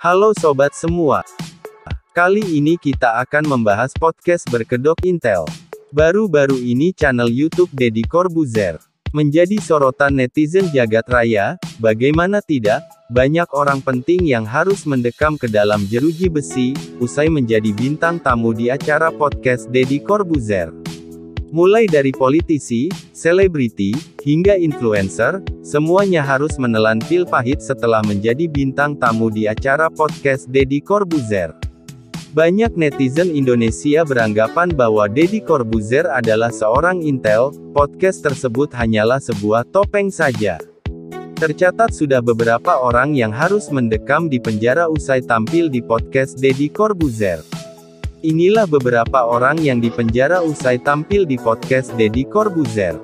Halo sobat semua. Kali ini kita akan membahas podcast berkedok Intel. Baru-baru ini channel YouTube Deddy Corbuzier menjadi sorotan netizen jagat raya. Bagaimana tidak, banyak orang penting yang harus mendekam ke dalam jeruji besi, usai menjadi bintang tamu di acara podcast Deddy Corbuzier. Mulai dari politisi, selebriti, hingga influencer, semuanya harus menelan pil pahit setelah menjadi bintang tamu di acara podcast Deddy Corbuzier. Banyak netizen Indonesia beranggapan bahwa Deddy Corbuzier adalah seorang intel, podcast tersebut hanyalah sebuah topeng saja. Tercatat sudah beberapa orang yang harus mendekam di penjara usai tampil di podcast Deddy Corbuzier. Inilah beberapa orang yang dipenjara usai tampil di podcast Deddy Corbuzier.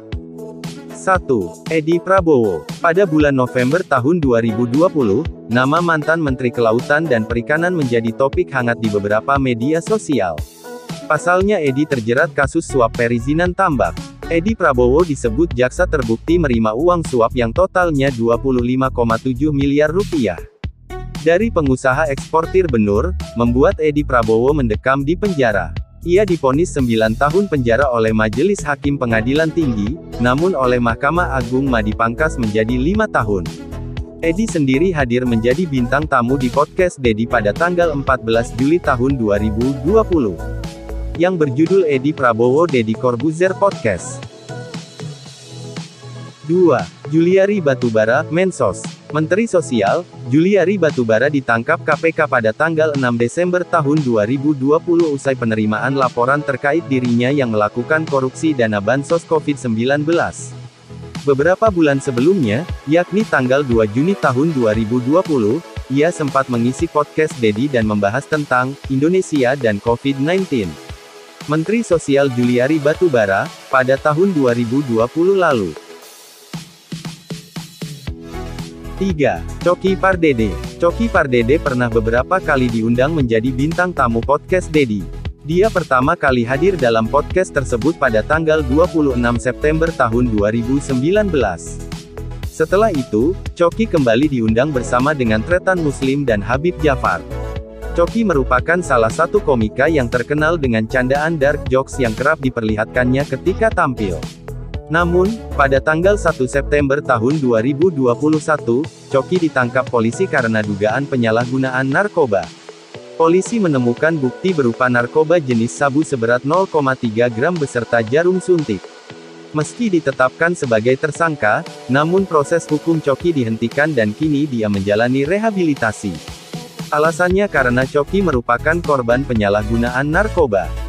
1. Edi Prabowo. Pada bulan November tahun 2020, nama mantan Menteri Kelautan dan Perikanan menjadi topik hangat di beberapa media sosial. Pasalnya Edi terjerat kasus suap perizinan tambak. Edi Prabowo disebut jaksa terbukti menerima uang suap yang totalnya 25,7 miliar rupiah. Dari pengusaha eksportir benur, membuat Edi Prabowo mendekam di penjara. Ia divonis 9 tahun penjara oleh Majelis Hakim Pengadilan Tinggi, namun oleh Mahkamah Agung dipangkas menjadi 5 tahun. Edi sendiri hadir menjadi bintang tamu di podcast Deddy pada tanggal 14 Juli tahun 2020. Yang berjudul Edi Prabowo Deddy Corbuzier Podcast. 2. Juliari Batubara, Mensos. Menteri Sosial, Juliari Batubara ditangkap KPK pada tanggal 6 Desember tahun 2020 usai penerimaan laporan terkait dirinya yang melakukan korupsi dana bansos COVID-19. Beberapa bulan sebelumnya, yakni tanggal 2 Juni tahun 2020, ia sempat mengisi podcast Deddy dan membahas tentang Indonesia dan COVID-19. Menteri Sosial Juliari Batubara, pada tahun 2020 lalu. 3. Coki Pardede. Coki Pardede pernah beberapa kali diundang menjadi bintang tamu podcast Deddy. Dia pertama kali hadir dalam podcast tersebut pada tanggal 26 September tahun 2019. Setelah itu, Coki kembali diundang bersama dengan Tretan Muslim dan Habib Jafar. Coki merupakan salah satu komika yang terkenal dengan candaan dark jokes yang kerap diperlihatkannya ketika tampil. Namun, pada tanggal 1 September tahun 2021, Coki ditangkap polisi karena dugaan penyalahgunaan narkoba. Polisi menemukan bukti berupa narkoba jenis sabu seberat 0,3 gram beserta jarum suntik. Meski ditetapkan sebagai tersangka, namun proses hukum Coki dihentikan dan kini dia menjalani rehabilitasi. Alasannya karena Coki merupakan korban penyalahgunaan narkoba.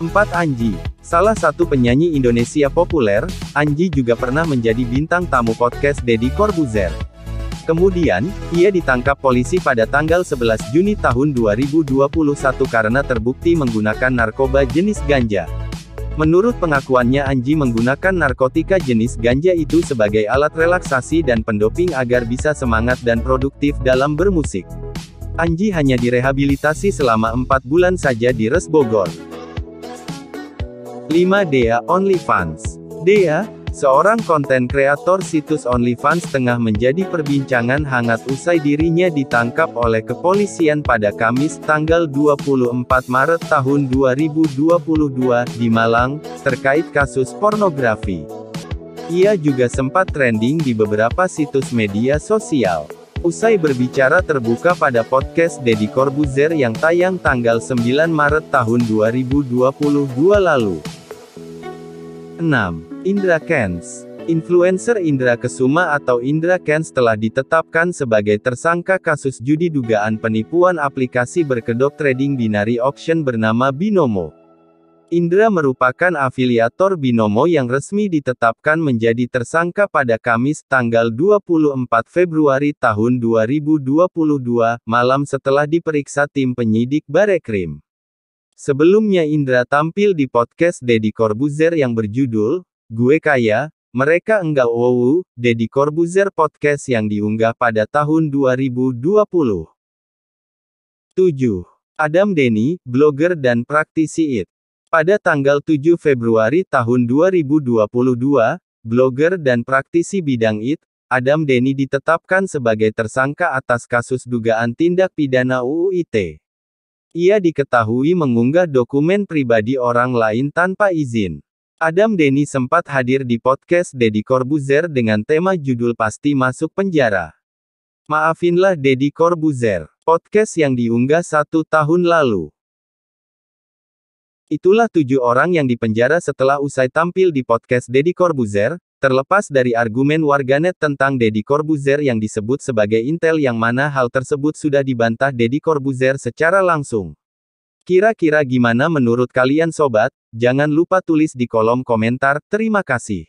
4. Anji. Salah satu penyanyi Indonesia populer, Anji juga pernah menjadi bintang tamu podcast Deddy Corbuzier. Kemudian, ia ditangkap polisi pada tanggal 11 Juni tahun 2021 karena terbukti menggunakan narkoba jenis ganja. Menurut pengakuannya Anji menggunakan narkotika jenis ganja itu sebagai alat relaksasi dan pendoping agar bisa semangat dan produktif dalam bermusik. Anji hanya direhabilitasi selama 4 bulan saja di Res Bogor. 5. Dea OnlyFans. Dea, seorang konten kreator situs OnlyFans tengah menjadi perbincangan hangat usai dirinya ditangkap oleh kepolisian pada Kamis tanggal 24 Maret tahun 2022 di Malang, terkait kasus pornografi. Ia juga sempat trending di beberapa situs media sosial. Usai berbicara terbuka pada podcast Deddy Corbuzier yang tayang tanggal 9 Maret tahun 2022 lalu. 6. Indra Kents. Influencer Indra Kesuma atau Indra Kents telah ditetapkan sebagai tersangka kasus judi dugaan penipuan aplikasi berkedok trading binary auction bernama Binomo. Indra merupakan afiliator Binomo yang resmi ditetapkan menjadi tersangka pada Kamis tanggal 24 Februari tahun 2022, malam setelah diperiksa tim penyidik Barekrim. Sebelumnya Indra tampil di podcast Deddy Corbuzier yang berjudul, Gue Kaya, Mereka Enggak Wow, Deddy Corbuzier Podcast yang diunggah pada tahun 2020. 7. Adam Denny, blogger dan praktisi IT. Pada tanggal 7 Februari tahun 2022, blogger dan praktisi bidang IT, Adam Denny ditetapkan sebagai tersangka atas kasus dugaan tindak pidana UU ITE. Ia diketahui mengunggah dokumen pribadi orang lain tanpa izin. Adam Denny sempat hadir di podcast Deddy Corbuzier dengan tema judul Pasti Masuk Penjara. Maafinlah Deddy Corbuzier, podcast yang diunggah 1 tahun lalu. Itulah 7 orang yang dipenjara setelah usai tampil di podcast Deddy Corbuzier, terlepas dari argumen warganet tentang Deddy Corbuzier yang disebut sebagai intel yang mana hal tersebut sudah dibantah Deddy Corbuzier secara langsung. Kira-kira gimana menurut kalian sobat? Jangan lupa tulis di kolom komentar. Terima kasih.